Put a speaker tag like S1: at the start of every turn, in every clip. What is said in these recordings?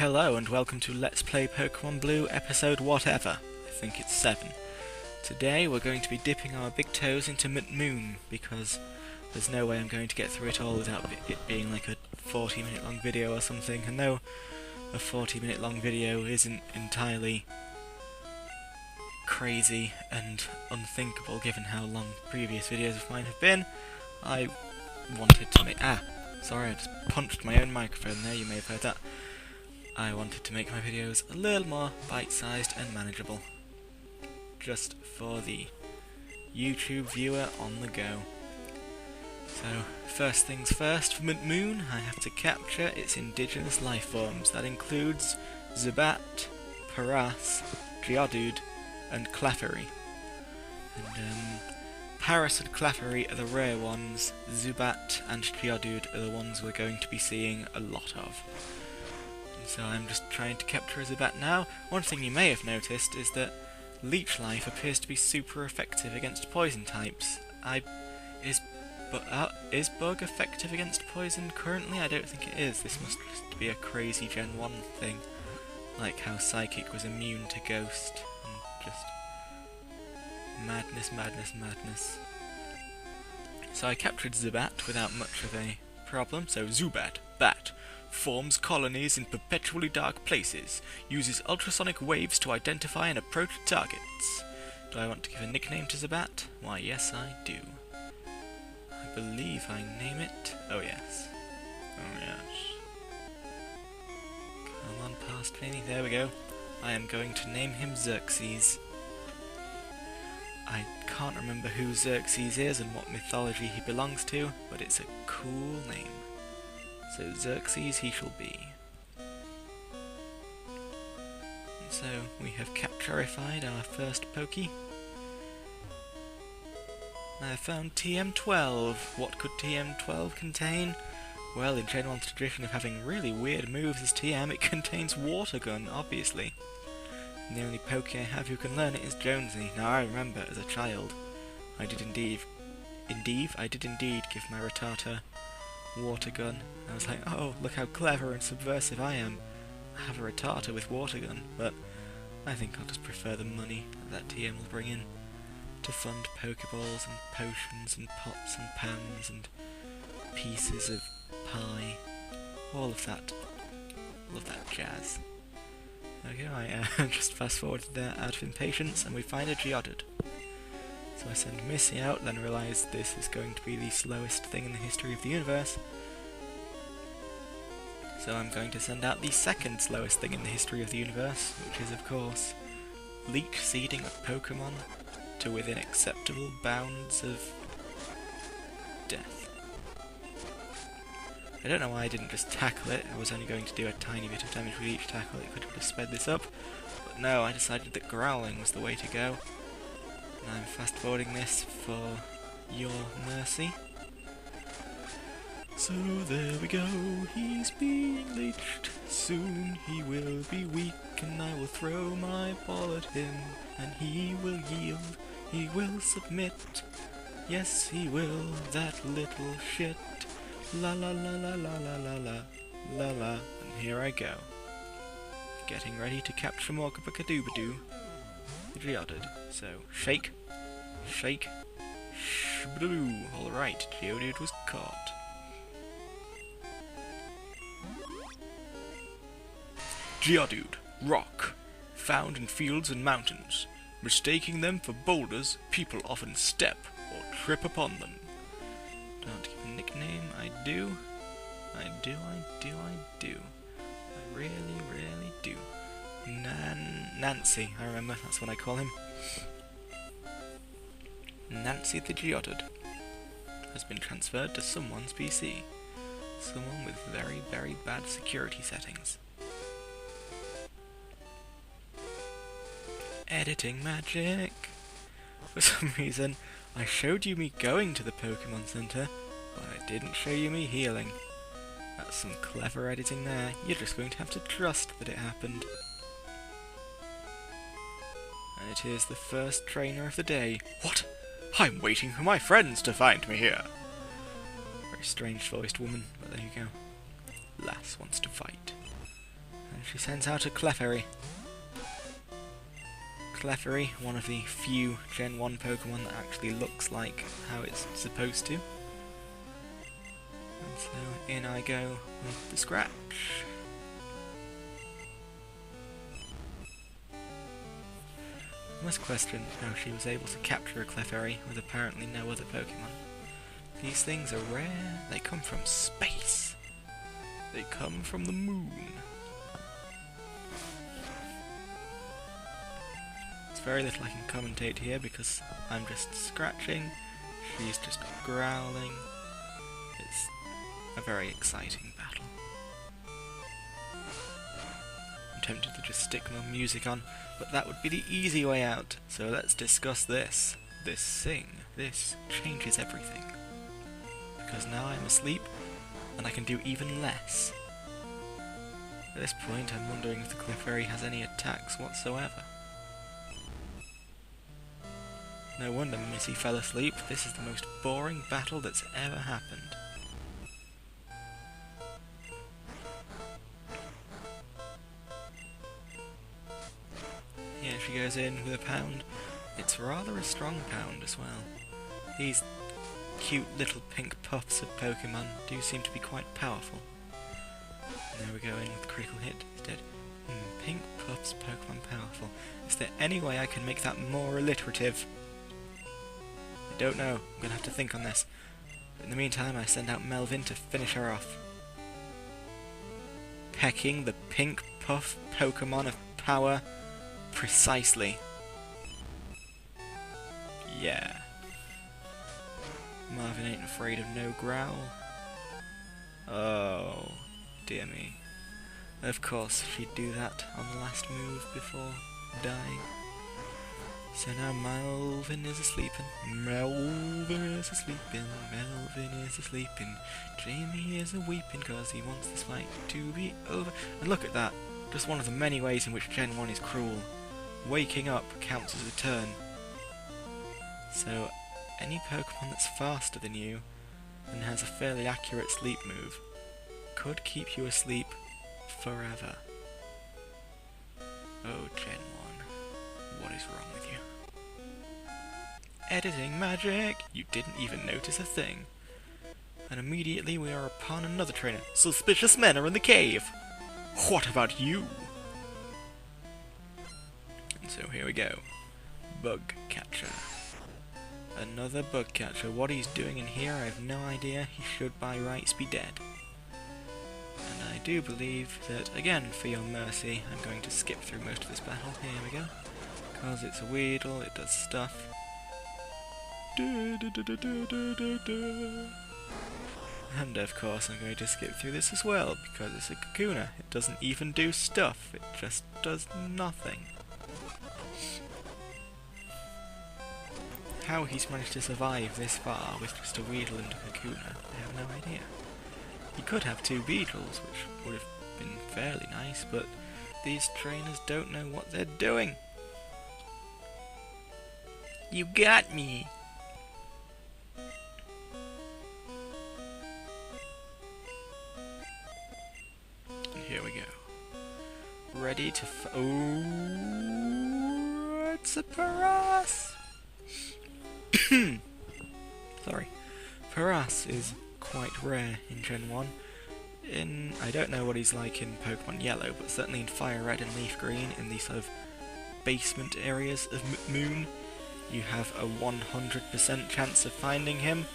S1: Hello and welcome to Let's Play Pokémon Blue episode whatever. I think it's 7. Today we're going to be dipping our big toes into Moon because there's no way I'm going to get through it all without it being like a 40-minute long video or something. And though a 40-minute long video isn't entirely crazy and unthinkable given how long previous videos of mine have been, I wanted to make... sorry, I just punched my own microphone there, you may have heard that. I wanted to make my videos a little more bite-sized and manageable, just for the YouTube viewer on the go. So, first things first, for Moon, I have to capture its indigenous life forms. That includes Zubat, Paras, Geodude, and Clefairy. And Paras and Clefairy are the rare ones, Zubat and Geodude are the ones we're going to be seeing a lot of. So I'm just trying to capture a Zubat now. One thing you may have noticed is that Leech Life appears to be super effective against poison types. Is Bug effective against poison currently? I don't think it is. This must just be a crazy Gen 1 thing. Like how Psychic was immune to Ghost. And just madness, madness, madness. So I captured Zubat without much of a problem. So Zubat, Bat. Forms colonies in perpetually dark places, uses ultrasonic waves to identify and approach targets. Do I want to give a nickname to Zubat? Why, yes I do. I believe I name it... Oh yes. Oh yes. Come on past me, there we go. I am going to name him Xerxes. I can't remember who Xerxes is and what mythology he belongs to, but it's a cool name. So Xerxes he shall be. And so we have capturified our first Poké. I found TM12. What could TM12 contain? Well, in Gen 1's tradition of having really weird moves as TM, it contains Water Gun, obviously. And the only Poké I have who can learn it is Jonesy. Now I remember as a child, I did indeed give my Rattata Water Gun. I was like, oh, look how clever and subversive I am. I have a Rattata with Water Gun, but I think I'll just prefer the money that TM will bring in to fund Pokeballs and potions and pots and pans and pieces of pie. All of that jazz. Okay, I just fast forwarded there out of impatience and we find a Geodude. So I send Missy out, then realise this is going to be the slowest thing in the history of the universe. So I'm going to send out the second slowest thing in the history of the universe, which is of course Leech Seeding a Pokémon to within acceptable bounds of death. I don't know why I didn't just tackle it. I was only going to do a tiny bit of damage with each tackle. It could have just sped this up. But no, I decided that growling was the way to go. And I'm fast forwarding this for your mercy. So there we go, he's being leeched. Soon he will be weak and I will throw my ball at him. And he will yield, he will submit. Yes he will, that little shit. La la la la la la la la la la. And here I go. Getting ready to capture more Kabakadoobadoo. The Geodude. So, shake, shake, shbloo. Alright, Geodude was caught. Geodude, rock, found in fields and mountains. Mistaking them for boulders, people often step or trip upon them. Do I want to give a nickname? I do. I really, really do. Nancy, I remember, that's what I call him. Nancy the Geodude has been transferred to someone's PC. Someone with very, very bad security settings. Editing magic! For some reason, I showed you me going to the Pokémon Center, but I didn't show you me healing. That's some clever editing there. You're just going to have to trust that it happened. And it is the first trainer of the day. What? I'm waiting for my friends to find me here. Very strange voiced woman, but there you go. Lass wants to fight. And she sends out a Clefairy. Clefairy, one of the few Gen 1 Pokemon that actually looks like how it's supposed to. And so in I go with the scratch. I must question how she was able to capture a Clefairy with apparently no other Pokemon. These things are rare, they come from space. They come from the moon. There's very little I can commentate here because I'm just scratching, she's just growling. It's a very exciting battle. I'm tempted to just stick more music on, but that would be the easy way out. So let's discuss this. This thing. This changes everything. Because now I'm asleep, and I can do even less. At this point, I'm wondering if the Clefairy has any attacks whatsoever. No wonder Missy fell asleep. This is the most boring battle that's ever happened. Here she goes in with a pound. It's rather a strong pound as well. These cute little pink puffs of Pokemon do seem to be quite powerful. And there we go in with the critical hit instead. Pink puffs, Pokemon powerful. Is there any way I can make that more alliterative? I don't know. I'm gonna have to think on this. But in the meantime, I send out Melvin to finish her off. Pecking the pink puff Pokemon of power precisely. Yeah. Marvin ain't afraid of no growl. Oh, dear me. Of course, she'd do that on the last move before dying. So now Melvin is a-sleepin', Melvin is a-sleepin', Melvin is a-sleepin'. Jamie is a-weepin' cause he wants this fight to be over. And look at that, just one of the many ways in which Gen 1 is cruel. Waking up counts as a turn. So, any Pokemon that's faster than you and has a fairly accurate sleep move could keep you asleep forever. Oh, Gen 1, what is wrong with you? Editing magic! You didn't even notice a thing. And immediately we are upon another trainer. Suspicious men are in the cave! What about you? And so here we go. Bug catcher. Another bug catcher. What he's doing in here, I have no idea. He should by rights be dead. And I do believe that, again, for your mercy, I'm going to skip through most of this battle. Here we go. Because it's a Weedle, it does stuff. And of course I'm going to skip through this as well, because it's a Kakuna. It doesn't even do stuff, it just does nothing. How he's managed to survive this far with just a Weedle and a Kakuna, I have no idea. He could have two Beetles, which would have been fairly nice, but these trainers don't know what they're doing. You got me! And here we go. Ready to oh, it's a Paras! Sorry. Paras is quite rare in Gen 1. I don't know what he's like in Pokemon Yellow, but certainly in Fire Red and Leaf Green, in these sort of basement areas of Moon, you have a 100% chance of finding him.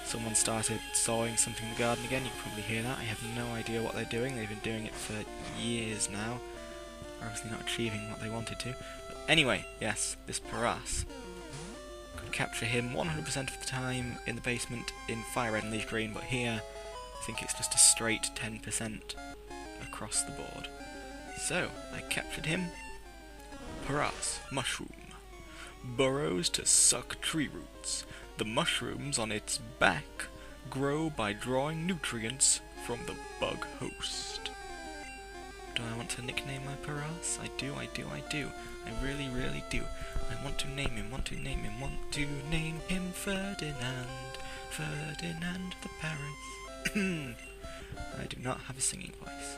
S1: Someone started sawing something in the garden again, you can probably hear that. I have no idea what they're doing, they've been doing it for years now. They're obviously not achieving what they wanted to. But anyway, yes, this Paras. Could capture him 100% of the time in the basement in Fire Red and Leaf Green, but here I think it's just a straight 10% across the board. So, I captured him. Paras, mushroom. Burrows to suck tree roots. The mushrooms on its back grow by drawing nutrients from the bug host. Do I want to nickname my Paras? I do. I really, really do. I want to name him, want to name him Ferdinand. Ferdinand the Paras. I do not have a singing voice.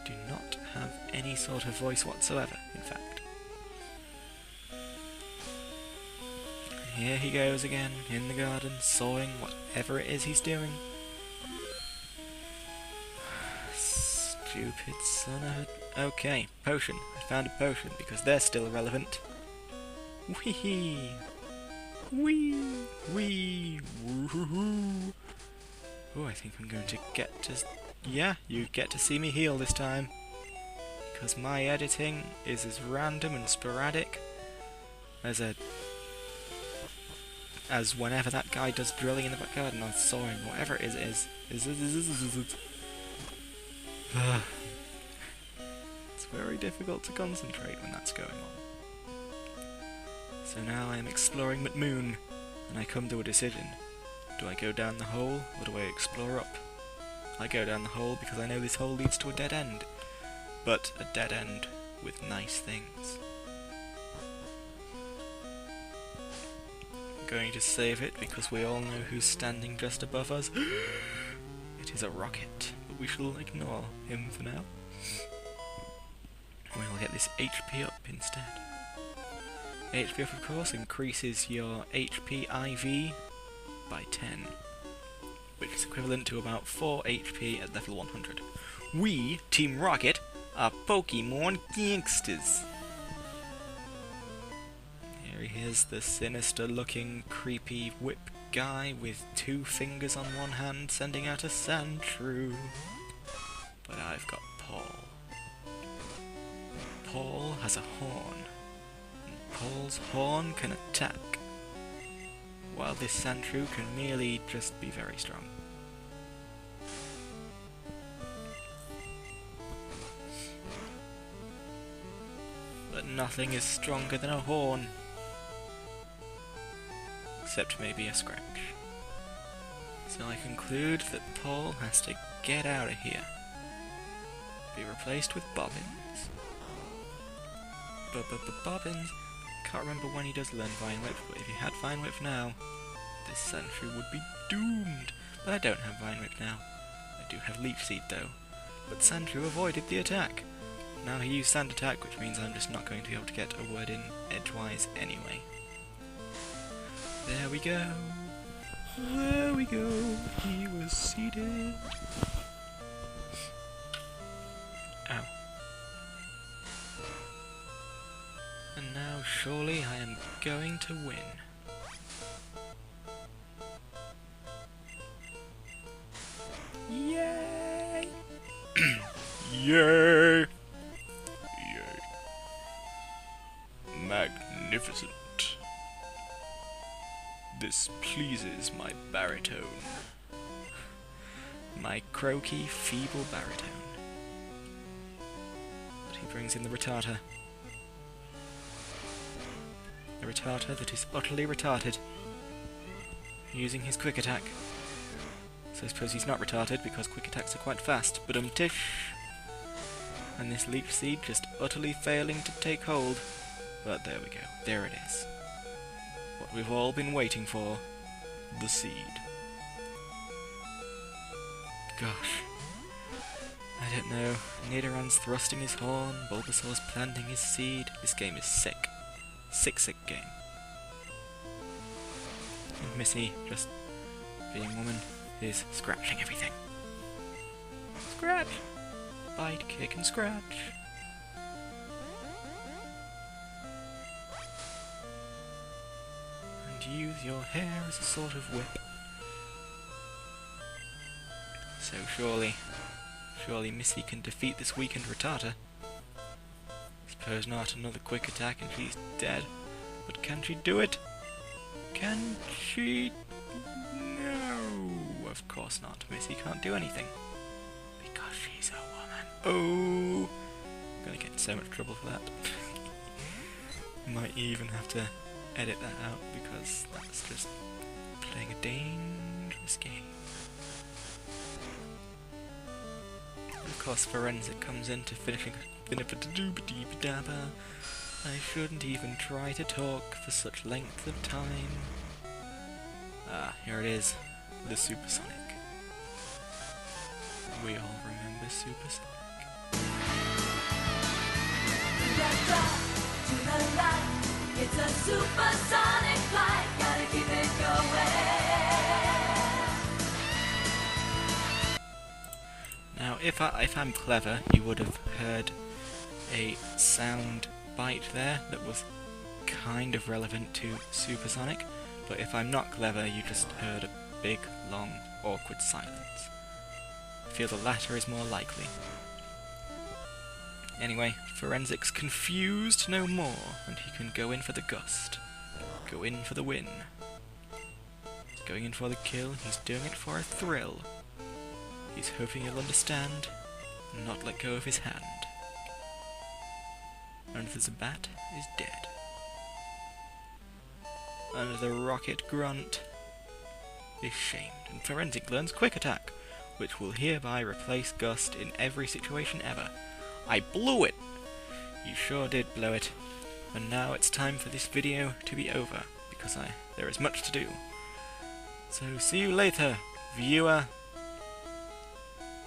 S1: do not have any sort of voice whatsoever, in fact. Here he goes again, in the garden, sawing whatever it is he's doing. Stupid son of a... Okay, potion. I found a potion, because they're still irrelevant. Whee! Wee! Wee! Woohoo! Oh, I think I'm going to get to... Yeah, you get to see me heal this time. Because my editing is as random and sporadic as whenever that guy does drilling in the back garden or sawing, whatever it is. It's very difficult to concentrate when that's going on. So now I am exploring McMoon, and I come to a decision. Do I go down the hole, or do I explore up? I go down the hole because I know this hole leads to a dead end. But a dead end with nice things. I'm going to save it because we all know who's standing just above us. It is a rocket, but we shall ignore him for now. We'll get this HP up instead. HP up, of course, increases your HP IV by 10, which is equivalent to about 4 HP at level 100. We, Team Rocket, are Pokémon gangsters. Here he is, the sinister-looking, creepy whip guy with 2 fingers on one hand, sending out a Sandshrew. But I've got Paul. Paul has a horn, and Paul's horn can attack, while this Sandshrew can merely just be very strong. But nothing is stronger than a horn. Except maybe a scratch. So I conclude that Paul has to get out of here. Be replaced with Bobbins. Bobbins. Can't remember when he does learn Vine Whip, but if he had Vine Whip now, this Sandshrew would be doomed. But I don't have Vine Whip now. I do have Leech Seed though. But Sandshrew avoided the attack. Now he used Sand Attack, which means I'm just not going to be able to get a word in edgewise anyway. There we go. There we go. He was seated. Ow. And now surely I am going to win. Yay! Yay! Yay. Magnificent. This pleases my baritone. My croaky, feeble baritone. But he brings in the Rattata. A Rattata that is utterly retarded. Using his quick attack. So I suppose he's not retarded because quick attacks are quite fast, but tish. And this Leech Seed just utterly failing to take hold. But there we go, there it is. What we've all been waiting for. The seed. Gosh. I don't know. Nidoran's thrusting his horn, Bulbasaur's planting his seed. This game is sick. Sick game. And Missy, just being woman, is scratching everything. Scratch! Bite, kick and scratch. And use your hair as a sort of whip. So surely Missy can defeat this weakened Rattata. Suppose not, another quick attack and she's dead. But can she do it? Can she? No, of course not. Missy can't do anything. Because she's a woman. Oh! I'm gonna get in so much trouble for that. Might even have to edit that out because that's just playing a dangerous game. Of course, Forensic comes in to finishing. I shouldn't even try to talk for such length of time. Ah, here it is, the Supersonic. We all remember Supersonic.
S2: to the light. It's a supersonic flight, gotta keep it going.
S1: Now, if I'm clever, you would have heard a sound bite there that was kind of relevant to supersonic, but if I'm not clever, you just heard a big, long, awkward silence. I feel the latter is more likely. Anyway, Forensic's confused no more, and he can go in for the gust. Go in for the win. He's going in for the kill, he's doing it for a thrill. He's hoping he'll understand, and not let go of his hand. Under the Zubat is dead. Under the Rocket Grunt is shamed, and Forensic learns Quick Attack, which will hereby replace Gust in every situation ever. I blew it! You sure did blow it. And now it's time for this video to be over, because there is much to do. So see you later, viewer.